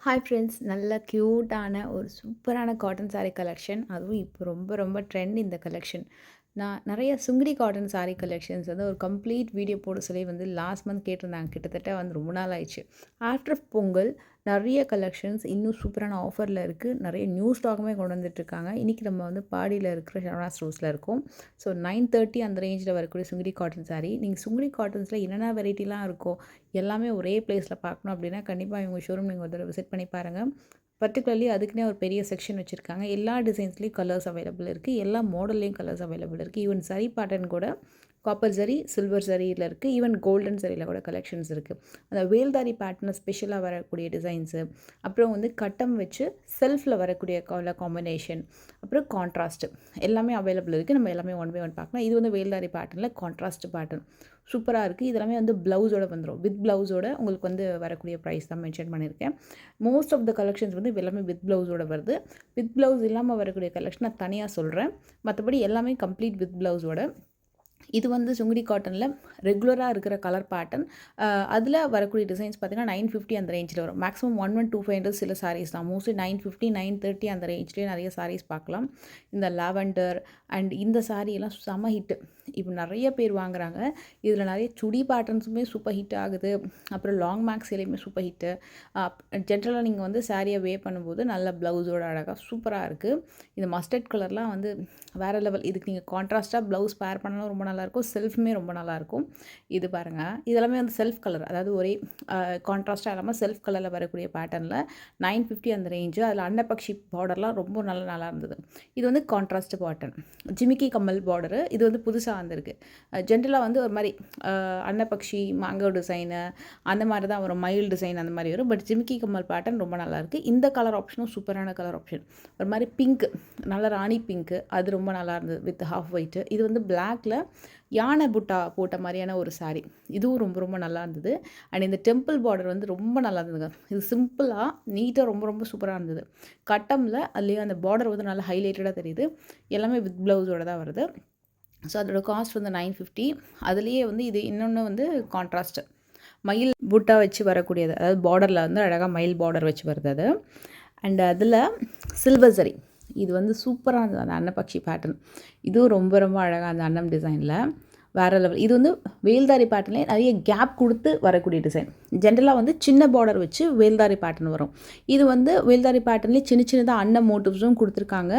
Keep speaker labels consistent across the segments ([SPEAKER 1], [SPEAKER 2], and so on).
[SPEAKER 1] Hi friends, நல்ல க்யூட்டான ஒரு சூப்பரான காட்டன் சாரீ கலெக்ஷன். அதுவும் இப்போ ரொம்ப ரொம்ப ட்ரெண்ட் இந்த கலெக்ஷன். நான் நிறைய சுங்குடி காட்டன் சாரீ கலெக்ஷன்ஸ் வந்து ஒரு கம்ப்ளீட் வீடியோ போட சொல்லி வந்து லாஸ்ட் மந்த் கேட்டிருந்தாங்க. கிட்டத்தட்ட வந்து ரொம்ப நாள் ஆயிடுச்சு. ஆஃப்டர் பொங்கல் நிறைய கலெக்ஷன்ஸ் இன்னும் சூப்பரான ஆஃபரில் இருக்குது. நிறைய நியூ ஸ்டாக்குமே கொண்டு வந்துட்டுருக்காங்க. இன்றைக்கி நம்ம வந்து பாடியில் இருக்கிற சரவணா ஸ்டோர்ஸில் இருக்கோம். ஸோ 930 அந்த ரேஞ்சில் வரக்கூடிய சுங்குடி காட்டன் சாரீ. நீங்கள் சுங்குடி காட்டன்ஸில் என்னென்ன வெரைட்டிலாம் இருக்கோ எல்லாமே ஒரே பிளேஸில் பார்க்கணும் அப்படின்னா கண்டிப்பாக இவங்க ஷோரூம் நீங்கள் ஒரு தடவை விசிட் பண்ணி பாருங்கள். பர்டிகுலர்லி அதுக்குன்னே ஒரு பெரிய செக்ஷன் வச்சுருக்காங்க. எல்லா டிசைன்ஸ்லேயும் கலர்ஸ் அவைலபிள் இருக்குது. எல்லா மாடல்லையும் கலர்ஸ் அவைலபிள் இருக்குது. ஈவன் சரி பேட்டர்ன் கூட காப்பர் ஜரி, சில்வர் ஜரியில் இருக்குது. ஈவன் கோல்டன் ஜரியில் கூட கலெக்ஷன்ஸ் இருக்குது. அந்த வேல்தாரி பேட்டர்னில் ஸ்பெஷலாக வரக்கூடிய டிசைன்ஸு, அப்புறம் வந்து கட்டம் வச்சு செல்ஃபில் வரக்கூடிய கலர் காம்பினேஷன், அப்புறம் கான்ட்ராஸ்ட்டு எல்லாமே அவைலபிள் இருக்குது. நம்ம எல்லாமே ஒன் பை ஒன் பார்க்கலாம். இது வந்து வேல்தாரி பேட்டர்னில் கான்ட்ராஸ்ட் பேட்டர்ன் சூப்பராக இருக்குது. இதெல்லாமே வந்து ப்ளவுஸோட வந்துடும். வித் ப்ளவுஸோட உங்களுக்கு வந்து வரக்கூடிய ப்ரைஸ் தான் மென்ஷன் பண்ணியிருக்கேன். மோஸ்ட் ஆஃப் த கலெக்ஷன்ஸ் வந்து எல்லாமே வித் ப்ளவுஸோட வருது. வித் ப்ளவுஸ் இல்லாமல் வரக்கூடிய கலெக்ஷன் நான் தனியாக சொல்கிறேன். மற்றபடி எல்லாமே கம்ப்ளீட் வித் ப்ளவுஸோட. இது வந்து சுங்குடி காட்டனில் ரெகுலராக இருக்கிற கலர் பேட்டர்ன். அதில் வரக்கூடிய டிசைன்ஸ் பார்த்திங்கன்னா 950 அந்த ரேஞ்சில் வரும். மேக்ஸிமம் 1125 சில சாரீஸ் தான். மோஸ்ட்லி 950 930 அந்த ரேஞ்ச்லேயே நிறைய சாரீஸ் பார்க்கலாம். இந்த லாவெண்டர் அண்ட் இந்த சாரீலாம் செம ஹிட்டு. இப்போ நிறைய பேர் வாங்குகிறாங்க. இதில் நிறைய சுடி பேட்டர்ன்ஸுமே சூப்பர் ஹிட் ஆகுது. அப்புறம் லாங் மேக்ஸ்லேயுமே சூப்பர் ஹிட்டு. ஜென்ரலாக நீங்கள் வந்து சாரியை வே பண்ணும்போது நல்ல ப்ளவுஸோட அழகாக சூப்பராக இருக்குது. இந்த மஸ்டர்ட் கலர்லாம் வந்து வேறு லெவல். இதுக்கு நீங்கள் கான்ட்ராஸ்ட்டாக ப்ளவுஸ் பேர் பண்ணாலும் ரொம்ப நல்லாயிருக்கும். செல்ஃபுமே ரொம்ப நல்லாயிருக்கும். இது பாருங்கள், இதெல்லாமே வந்து செல்ஃப் கலர், அதாவது ஒரே கான்ட்ராஸ்ட்டாக இல்லாமல் செல்ஃப் கலரில் வரக்கூடிய பேட்டர்னில் 950 அந்த ரேஞ்சு. அதில் அன்னப்பக்ஷி பார்டர்லாம் ரொம்ப நல்லா இருந்தது. இது வந்து contrast pattern, Jimikki Kammal border. இது வந்து புதுசாக வந்திருக்கு. ஜென்ரலாக வந்து ஒரு மாதிரி அன்னப்பக்ஷி மேங்கோ டிசைனு அந்த மாதிரி தான் வரும். மயில் டிசைன் அந்த மாதிரி வரும். பட் ஜிமிக்கி கம்மல் பேட்டர்ன் ரொம்ப நல்லாயிருக்கு. இந்த கலர் ஆப்ஷனும் சூப்பரான கலர் ஆப்ஷன். ஒரு மாதிரி பிங்க், நல்ல ராணி பிங்க்கு, அது ரொம்ப நல்லா இருந்தது வித் ஹாஃப் ஒயிட்டு. இது வந்து பிளாக்ல யானை புட்டா போட்ட மாதிரியான ஒரு சாரீ. இதுவும் ரொம்ப ரொம்ப நல்லா இருந்தது. அண்ட் இந்த டெம்பிள் பார்டர் வந்து ரொம்ப நல்லா இருந்ததுங்க. இது சிம்பிளாக நீட்டாக ரொம்ப சூப்பராக இருந்தது. கட்டமில் அதுலேயும் அந்த பார்டர் வந்து நல்லா ஹைலைட்டடாக தெரியுது. எல்லாமே வித் ப்ளவுஸோட தான் வருது. ஸோ அதோட காஸ்ட் வந்து 950. அதுலேயே வந்து இது இன்னொன்று வந்து கான்ட்ராஸ்ட்டு மயில் புட்டா வச்சு வரக்கூடியது, அதாவது பார்டரில் வந்து அழகாக மயில் பார்டர் வச்சு வருது அது. அண்ட் அதில் சில்வர் சரி, இது வந்து சூப்பராக இருந்தது. அந்த அன்னப்பக்ஷி பேட்டர்ன் இதுவும் ரொம்ப அழகாக அந்த அன்னம் டிசைனில் வேறு லெவல். இது வந்து வேல்தாரி பேட்டர்ன்லேயே நிறைய கேப் கொடுத்து வரக்கூடிய டிசைன். ஜென்ரலாக வந்து சின்ன பார்டர் வச்சு வேல்தாரி பேட்டர்ன் வரும். இது வந்து வேல்தாரி பேட்டர்ன்லேயே சின்னதாக அன்னம் மோட்டிவ்ஸும் கொடுத்துருக்காங்க.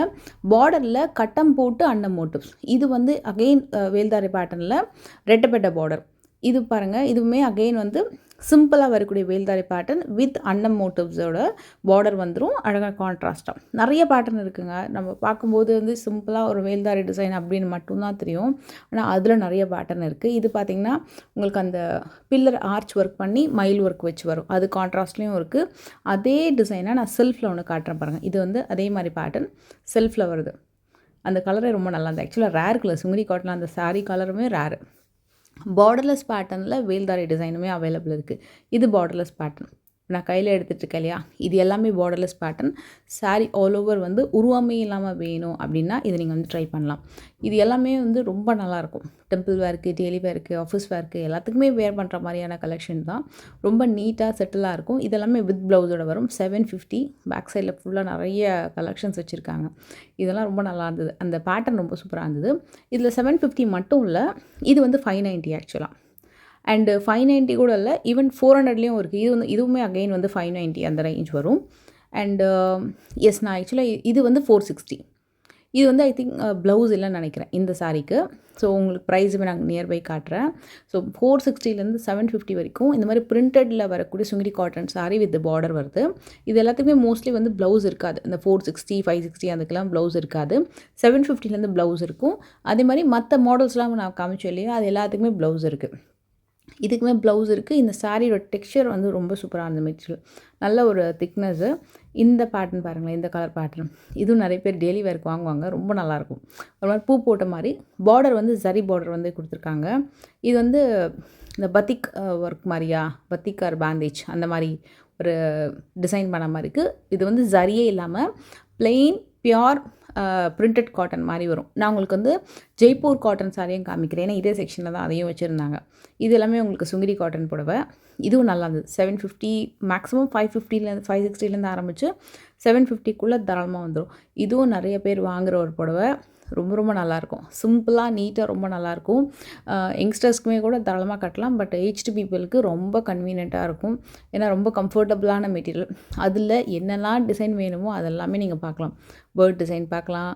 [SPEAKER 1] பார்டரில் கட்டம் போட்டு அன்னம் மோட்டிவ்ஸ். இது வந்து அகெயின் வேல்தாரி பேட்டர்னில் ரெட்டப்பட்ட பார்டர். இது பாருங்கள், இதுவுமே அகெயின் வந்து சிம்பிளாக வரக்கூடிய வேல்தாரி பேட்டர்ன் வித் அன்னம் மோட்டிவ்ஸோட பார்டர் வந்துடும். அழகாக கான்ட்ராஸ்ட்டாக நிறைய பேட்டர்ன் இருக்குங்க. நம்ம பார்க்கும்போது வந்து சிம்பிளாக ஒரு வேல்தாரி டிசைன் அப்படின்னு மட்டும்தான் தெரியும். ஆனால் அதில் நிறைய பேட்டர்ன் இருக்குது. இது பார்த்திங்கன்னா உங்களுக்கு அந்த பில்லர் ஆர்ச் ஒர்க் பண்ணி மயில் ஒர்க் வச்சு வரும். அது கான்ட்ராஸ்ட்லேயும் இருக்குது. அதே டிசைனை நான் செல்ஃபில் ஒன்று காட்டுறேன் பாருங்கள். இது வந்து அதே மாதிரி பேட்டர்ன் செல்ஃபில் வருது. அந்த கலரே ரொம்ப நல்லா இருந்தது. ஆக்சுவலாக ரேர் கலர். சுங்குடி காட்டன் அந்த சாரீ கலருமே ரேரு. பார்டர்லெஸ் பேட்டர்னில் வேல்தாரி டிசைனுமே அவைலபிள் இருக்குது. இது பார்டர்லெஸ் பேட்டர்ன் நான் கையில் எடுத்துகிட்டு இருக்கேன் இல்லையா, இது எல்லாமே borderless pattern. Sari all over வந்து உருவமே இல்லாமல் வேணும் அப்படின்னா இது நீங்கள் வந்து ட்ரை பண்ணலாம். இது எல்லாமே வந்து ரொம்ப நல்லாயிருக்கும். டெம்பிள் வேர்க்கு, டெய்லி வேர்க்கு, ஆஃபீஸ் வேர்க்கு எல்லாத்துக்குமே வேர் பண்ணுற மாதிரியான கலெக்ஷன் தான். ரொம்ப நீட்டாக செட்டிலாக இருக்கும். இதெல்லாமே வித் ப்ளவுஸோட வரும். 750. பேக் சைடில் ஃபுல்லாக நிறைய கலெக்ஷன்ஸ் வச்சுருக்காங்க. இதெல்லாம் ரொம்ப நல்லா இருந்தது. அந்த பேட்டர்ன் ரொம்ப சூப்பராக இருந்தது. இதில் 750 மட்டும் இல்லை, இது வந்து 590 ஆக்சுவலாக. அண்டு 590 கூட இல்லை, ஈவன் 400லேயும் இருக்குது. இது வந்து இதுவுமே அகெயின் வந்து 590 அந்த ரேஞ்ச் வரும். அண்டு எஸ், நான் ஆக்சுவலாக இது வந்து 460. இது வந்து ஐ திங்க் ப்ளவுஸ் இல்லைன்னு நினைக்கிறேன் இந்த சாரீக்கு. ஸோ உங்களுக்கு ப்ரைஸுமே நாங்கள் நியர்பை காட்டுறேன். ஸோ 460லேருந்து 750 வரைக்கும் இந்த மாதிரி பிரிண்டடில் வரக்கூடிய Sungudi cotton sari with border வருது. இது எல்லாத்துக்குமே மோஸ்ட்லி வந்து ப்ளவுஸ் இருக்காது. இந்த 460 560 அதுக்கெல்லாம் ப்ளவுஸ் இருக்காது. 750லேருந்து ப்ளவுஸ் இருக்கும். அதே மாதிரி மற்ற மாடல்ஸ்லாம் நான் காமிச்சோம் இல்லையா, அது எல்லாத்துக்குமே ப்ளவுஸ் இருக்குது. இதுக்குமே ப்ளவுஸ் இருக்குது. இந்த சாரியோட டெக்ஸ்சர் வந்து ரொம்ப சூப்பராக இருந்த மெட்டீரியல், நல்ல ஒரு திக்னஸ்ஸு. இந்த பேட்டர்ன் பாருங்களேன், இந்த கலர் பேட்டர்ன் இதுவும் நிறைய பேர் டெய்லி வேர்க்கு வாங்குவாங்க. ரொம்ப நல்லாயிருக்கும். ஒரு மாதிரி பூ போட்ட மாதிரி பார்டர் வந்து சரி பார்டர் வந்து கொடுத்துருக்காங்க. இது வந்து இந்த பத்திக் ஒர்க் மாதிரியா, பத்திக் ஆர் பேண்டேஜ் அந்த மாதிரி ஒரு டிசைன் பண்ண மாதிரி இருக்குது. இது வந்து சரியே இல்லாமல் பிளெயின் பியோர் பிரிண்டட் காட்டன் மாதிரி வரும். நான் உங்களுக்கு வந்து ஜெய்ப்பூர் காட்டன் சாரியும் காமிக்கிறேன். ஏன்னா இதே செக்ஷனில் தான் அதையும் வச்சுருந்தாங்க. இது எல்லாமே உங்களுக்கு சுங்கிடி காட்டன் புடவை. இதுவும் நல்லா இருந்தது. 750 மேக்ஸிமம் 550லேருந்து 560லேருந்து ஆரம்பித்து 750க்குள்ளே தாராளமாக வந்துடும். இதுவும் நிறைய பேர் வாங்குகிற ஒரு புடவை. ரொம்ப ரொம்ப நல்லாயிருக்கும். சிம்பிளாக நீட்டாக ரொம்ப நல்லாயிருக்கும். யங்ஸ்டர்ஸ்க்குமே கூட தாராளமாக கட்டலாம். பட் ஏஜ்டு பீப்புளுக்கு ரொம்ப கன்வீனியண்ட்டாக இருக்கும். ஏன்னா ரொம்ப கம்ஃபர்டபுளான மெட்டீரியல். அதில் என்னெல்லாம் டிசைன் வேணுமோ அதெல்லாமே நீங்கள் பார்க்கலாம். பேர்ட் டிசைன் பார்க்கலாம்,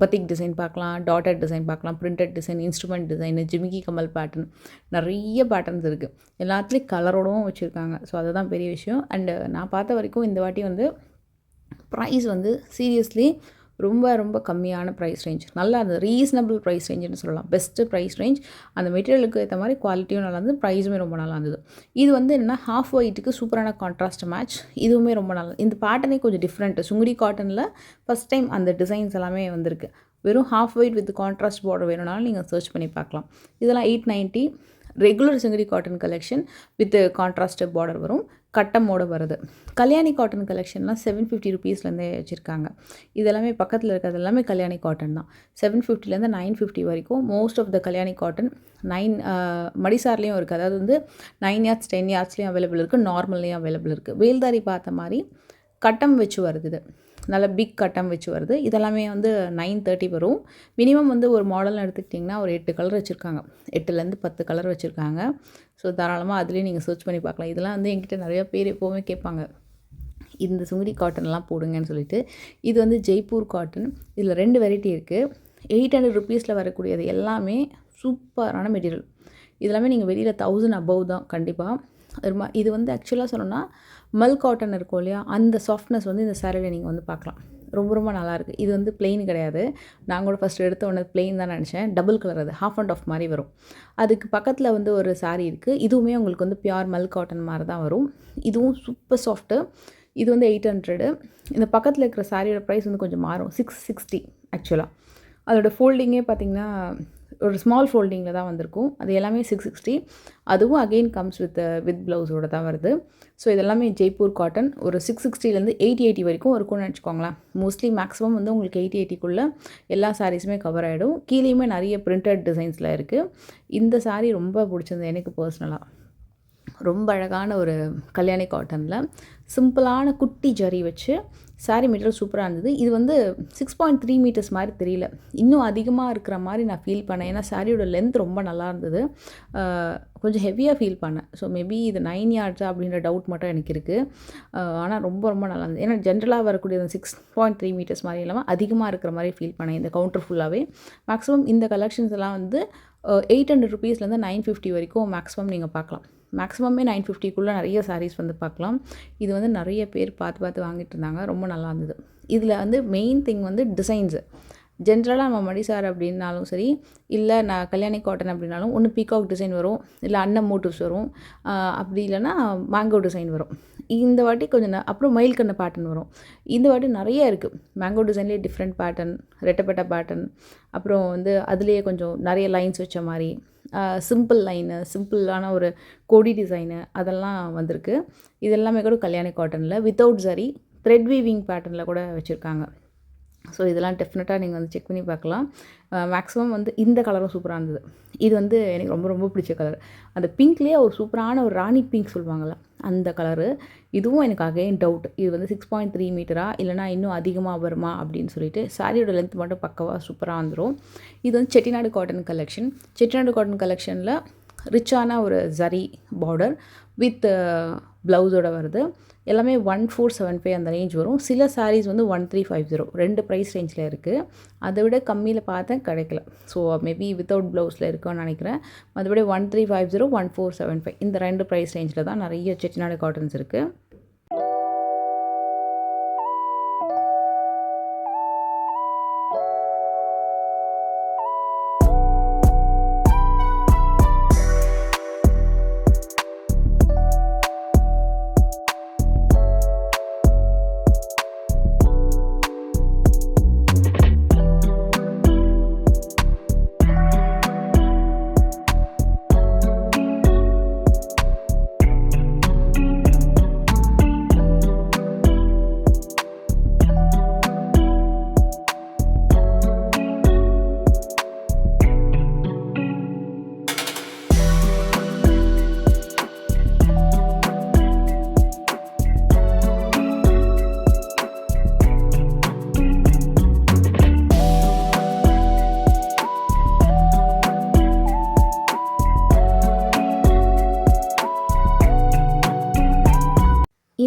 [SPEAKER 1] பத்திக் டிசைன் பார்க்கலாம், டாட்டட் டிசைன் பார்க்கலாம், பிரிண்டட் டிசைன், இன்ஸ்ட்ருமெண்ட் டிசைனு, ஜிமிக்கி கமல் பேட்டர்ன், நிறைய பேட்டர்ன்ஸ் இருக்குது. எல்லாத்துலேயும் கலரோடவும் வச்சுருக்காங்க. ஸோ அதுதான் பெரிய விஷயம். அண்டு நான் பார்த்த வரைக்கும் இந்த வாட்டி வந்து ப்ரைஸ் வந்து சீரியஸ்லி ரொம்ப ரொம்ப கம்மியான ப்ரைஸ் ரேஞ்ச். நல்லா இருந்தது. ரீசனபிள் ப்ரைஸ் ரேஞ்சுன்னு சொல்லலாம். Best price range. அந்த மெட்டீரியலுக்கு ஏற்ற மாதிரி குவாலிட்டியும் நல்லா இருந்தது, ப்ரைஸுமே ரொம்ப நல்லா இருந்தது. இது வந்து என்னென்னா ஹாஃப் ஒயிட்டுக்கு சூப்பரான கான்ட்ராஸ்ட் மேட்ச். இதுவுமே ரொம்ப நல்லா. இந்த பேட்டர்னே கொஞ்சம் டிஃப்ரெண்ட்டு. சுங்குடி காட்டனில் ஃபஸ்ட் டைம் அந்த டிசைன்ஸ் எல்லாமே வந்திருக்கு. வெறும் half white with contrast border வேணும்னாலும் நீங்கள் சர்ச் பண்ணி பார்க்கலாம். இதெல்லாம் 890. Regular Sungudi cotton collection with contrasted border வரும், கட்டமோட வருது. கல்யாணி காட்டன் கலெக்ஷன்லாம் 750 ருபீஸ்லேருந்தே வச்சுருக்காங்க. இதெல்லாமே பக்கத்தில் இருக்கிறது எல்லாமே கல்யாணி காட்டன் தான். 750லேருந்து 950 வரைக்கும் most of the Kalyani cotton 9 மடிசார்லேயும் இருக்குது. அதாவது வந்து 9 யார்ட்ஸ் 10 யார்ட்ஸ்லேயும் அவைலபிள் இருக்குது, நார்மல்லையும் அவைலபிள் இருக்குது. வேல்தாரி பார்த்த மாதிரி கட்டம் வச்சு வருது. இது நல்ல பிக் கட்டம் வச்சு வருது. இதெல்லாமே வந்து 930 வரும். மினிமம் வந்து ஒரு மாடல்னு எடுத்துக்கிட்டிங்கன்னா ஒரு 8 கலர் வச்சுருக்காங்க. 8லேருந்து 10 கலர் வச்சுருக்காங்க. ஸோ தாராளமாக அதுலேயும் நீங்கள் சர்ச் பண்ணி பார்க்கலாம். இதெல்லாம் வந்து என்கிட்ட நிறையா பேர் எப்போவுமே கேட்பாங்க, இந்த சுங்குடி காட்டன்லாம் போடுங்கன்னு சொல்லிட்டு. இது வந்து ஜெய்ப்பூர் காட்டன். இதில் 2 வெரைட்டி இருக்குது. 800 ருபீஸில் வரக்கூடியது எல்லாமே சூப்பரான மெட்டீரியல். இதெல்லாமே நீங்கள் வெளியில் 1000 அபவ் தான் கண்டிப்பாக. இது வந்து ஆக்சுவலாக சொல்லணும்னா மல் காட்டன் இருக்கும் இல்லையா, அந்த சாஃப்ட்னஸ் வந்து இந்த சாரியில் நீங்கள் வந்து பார்க்கலாம். ரொம்ப ரொம்ப நல்லாயிருக்கு. இது வந்து பிளெயின் கிடையாது. நான் கூட ஃபஸ்ட்டு எடுத்த உடனே பிளெயின் தான் நினச்சேன். டபுள் கலர், அது ஹாஃப் அண்ட் ஆஃப் மாதிரி வரும். அதுக்கு பக்கத்தில் வந்து ஒரு சாரீ இருக்குது. இதுவுமே உங்களுக்கு வந்து பியூர் மல் காட்டன் மாதிரி தான் வரும். இதுவும் சூப்பர் சாஃப்ட்டு. இது வந்து 800. இந்த பக்கத்தில் இருக்கிற சாரியோட ப்ரைஸ் வந்து கொஞ்சம் மாறும். 660 ஆக்சுவலாக. அதோடய ஃபோல்டிங்கே பார்த்திங்கன்னா ஒரு ஸ்மால் ஃபோல்டிங்கில் தான் வந்திருக்கும். அது எல்லாமே 660. அதுவும் அகெயின் கம்ஸ் வித் ப்ளவுஸோடு தான் வருது. ஸோ இதெல்லாமே ஜெய்ப்பூர் காட்டன். ஒரு 660லேருந்து 880 வரைக்கும் இருக்கும்னு வச்சுக்கோங்களேன். மோஸ்ட்லி மேக்ஸிமம் வந்து உங்களுக்கு 880க்குள்ளே எல்லா சாரீஸுமே கவர் ஆகிடும். கீழேயுமே நிறைய பிரிண்டட் டிசைன்ஸில் இருக்குது. இந்த சாரீ ரொம்ப பிடிச்சிருந்தது எனக்கு பர்சனலாக. ரொம்ப அழகான ஒரு கல்யாணி காட்டனில் சிம்பிளான குட்டி ஜரி வச்சு சாரீ மெட்டீரியல் சூப்பராக இருந்தது. இது வந்து 6.3 மீட்டர்ஸ் மாதிரி தெரியல, இன்னும் அதிகமாக இருக்கிற மாதிரி நான் ஃபீல் பண்ணேன். ஏன்னா சாரியோட லென்த் ரொம்ப நல்லா இருந்தது. கொஞ்சம் ஹெவியாக ஃபீல் பண்ணேன். ஸோ மேபி இது 9 யார்ட்ஸா அப்படின்ற டவுட் மட்டும் எனக்கு இருக்குது. ஆனால் ரொம்ப ரொம்ப நல்லா இருந்தது. ஏன்னா ஜென்ரலாக வரக்கூடிய 6.3 மீட்டர்ஸ் மாதிரி இல்லாமல் அதிகமாக இருக்கிற மாதிரி ஃபீல் பண்ணேன் இந்த கவுண்டர் ஃபுல்லாகவே. மேக்ஸிமம் இந்த கலெக்ஷன்ஸ் எல்லாம் வந்து 800 ருபீஸ்லேருந்து 950 வரைக்கும் மேக்ஸிமம் நீங்கள் பார்க்கலாம். மேக்ஸிமமே 950க்குள்ளே நிறைய சாரீஸ் வந்து பார்க்கலாம். இது வந்து நிறைய பேர் பார்த்து வாங்கிட்டு இருந்தாங்க. ரொம்ப நல்லா இருந்தது. இதில் வந்து மெயின் திங் வந்து டிசைன்ஸு. ஜென்ரலாக நம்ம மடிசார் அப்படின்னாலும் சரி, இல்லை நான் கல்யாணி காட்டன் அப்படின்னாலும் ஒன்று பீகாக் டிசைன் வரும், இல்லை அன்னம் மோட்டிவ்ஸ் வரும், அப்படி இல்லைன்னா மேங்கோ டிசைன் வரும். இந்த வாட்டி கொஞ்சம் அப்புறம் மயில்கண்ணு பேட்டர்ன் வரும். இந்த வாட்டி நிறைய இருக்குது. மேங்கோ டிசைன்லேயே டிஃப்ரெண்ட் பேட்டர்ன், ரெட்டப்பட்ட பேட்டர்ன், அப்புறம் வந்து அதுலேயே கொஞ்சம் நிறைய லைன்ஸ் வச்ச மாதிரி, சிம்பிள் லைனு, சிம்பிளான ஒரு கொடி டிசைனு அதெல்லாம் வந்திருக்கு. இது எல்லாமே கூட கல்யாணி காட்டனில் வித்தவுட் சரி த்ரெட் வீவிங் பேட்டர்னில் கூட வச்சுருக்காங்க. ஸோ இதெல்லாம் டெஃபினட்டாக நீங்கள் வந்து செக் பண்ணி பார்க்கலாம். மேக்ஸிமம் வந்து இந்த கலரும் சூப்பராக இருந்தது. இது வந்து எனக்கு ரொம்ப ரொம்ப பிடிச்ச கலர். அந்த பிங்க்லேயே ஒரு சூப்பரான ஒரு ராணி பிங்க் சொல்லுவாங்கள்ல, அந்த கலரு. இதுவும் எனக்கு அகைன் டவுட், இது வந்து 6.3 மீட்டரா இல்லைனா இன்னும் அதிகமாக வருமா அப்படின்னு சொல்லிட்டு. சாரியோட லென்த் மட்டும் பக்கவாக சூப்பராக வந்துடும். இது வந்து Chettinad cotton collection. Chettinad cotton கலெக்ஷனில் ரிச்சான ஒரு ஜரி பார்டர் வித் ப்ளவுஸோட வருது. எல்லாமே 1475 அந்த ரேஞ்ச் வரும். சில சாரீஸ் வந்து 1350. 2 ப்ரைஸ் ரேஞ்சில் இருக்குது. அதை விட கம்மியில் பார்த்தேன், கிடைக்கல. ஸோ மேபி வித்தவுட் ப்ளவுஸில் இருக்குன்னு நினைக்கிறேன். மற்றபடி 1350, 1475 இந்த 2 ப்ரைஸ் ரேஞ்சில் தான் நிறைய செட்டிநாடு காட்டன்ஸ் இருக்குது.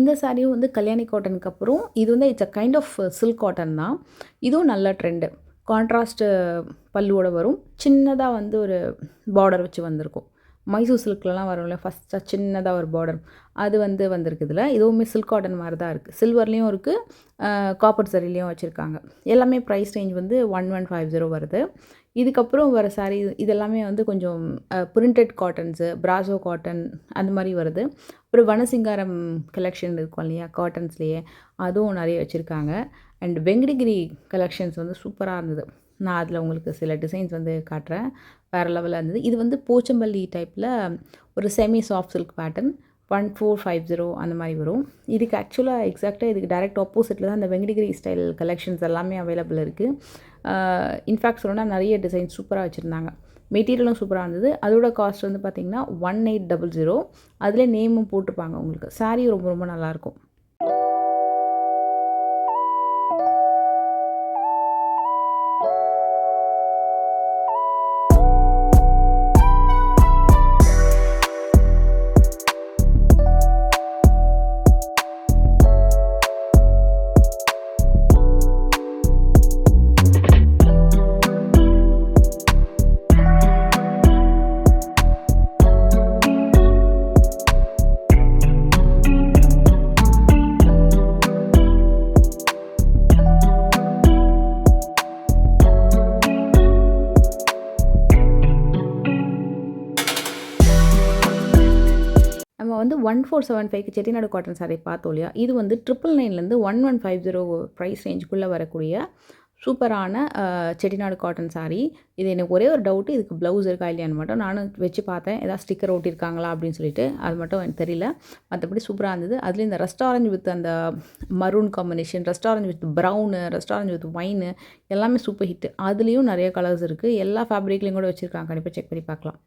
[SPEAKER 1] இந்த சாரியும் வந்து கல்யாணி காட்டனுக்கு அப்புறம் இது வந்து it's a kind of silk cotton தான். இதுவும் நல்ல ட்ரெண்டு. கான்ட்ராஸ்ட்டு பல்லுவோட வரும். சின்னதாக வந்து ஒரு பார்டர் வச்சு வந்திருக்கும். மைசூர் சில்க்லலாம் வரும்ல ஃபஸ்ட்டாக சின்னதாக ஒரு பார்டர், அது வந்து வந்திருக்கு இதில். இதுவுமே சில்க் காட்டன் மாதிரி தான் இருக்குது. சில்வர்லேயும் இருக்குது, காப்பர் சரிலையும் வச்சுருக்காங்க. எல்லாமே ப்ரைஸ் ரேஞ்ச் வந்து 1150 வருது. இதுக்கப்புறம் வர சாரீ இதெல்லாமே வந்து கொஞ்சம் பிரிண்டட் காட்டன்ஸு, பிராசோ காட்டன் அந்த மாதிரி வருது. அப்புறம் வனசிங்காரம் கலெக்ஷன் இருக்கும் இல்லையா காட்டன்ஸ்லேயே, அதுவும் நிறைய வச்சுருக்காங்க. அண்ட் வெங்கடகிரி கலெக்ஷன்ஸ் வந்து சூப்பராக இருந்தது. நான் அதில் உங்களுக்கு சில டிசைன்ஸ் வந்து காட்டுறேன். வேறு லெவலில் இருந்தது. இது வந்து போச்சம்பள்ளி டைப்பில் ஒரு செமி சாஃப்ட் சில்க் பேட்டர்ன் 1450 அந்த மாதிரி வரும். இதுக்கு ஆக்சுவலாக எக்ஸாக்டாக இதுக்கு டைரக்ட் ஆப்போசிட்டில் தான் அந்த வெங்கடகிரி ஸ்டைல் கலெக்ஷன்ஸ் எல்லாமே அவைலபிள் இருக்குது. இன்ஃபேக்ட் சொல்லணும்னா நிறைய டிசைன் சூப்பராக வச்சுருந்தாங்க. மெட்டீரியலும் சூப்பராக இருந்தது. அதோட காஸ்ட் வந்து பார்த்திங்கன்னா 1800. அதிலே நேமும் போட்டுப்பாங்க உங்களுக்கு. சாரீ ரொம்ப ரொம்ப நல்லாயிருக்கும். நம்ம வந்து 1475க்கு செட்டிநாடு காட்டன் சாரீ பார்த்தோம் இல்லையா, இது வந்து 999லேருந்து 1150 ப்ரைஸ் ரேஞ்சுக்குள்ளே வரக்கூடிய சூப்பரான செட்டிநாடு காட்டன் சாரீ. இது எனக்கு ஒரே ஒரு டவுட்டு, இதுக்கு ப்ளவுஸ் இருக்கா இல்லையான்னு மட்டும் நானும் வச்சு பார்த்தேன். ஏதாவது ஸ்டிக்கர் ஒட்டியிருக்காங்களா அப்படின்னு சொல்லிட்டு, அது மட்டும் எனக்கு தெரியல. மற்றபடி சூப்பராக இருந்தது. அதுலேயும் இந்த ரெஸ்டாரண்ட் வித் அந்த maroon combination, restaurant with brown, restaurant with wine எல்லாமே சூப்பர் ஹிட்டு. அதுலேயும் நிறைய கலர்ஸ் இருக்குது. எல்லா ஃபேப்ரிக்லேயும் கூட வச்சுருக்காங்க. கண்டிப்பாக செக் பண்ணி பார்க்கலாம்.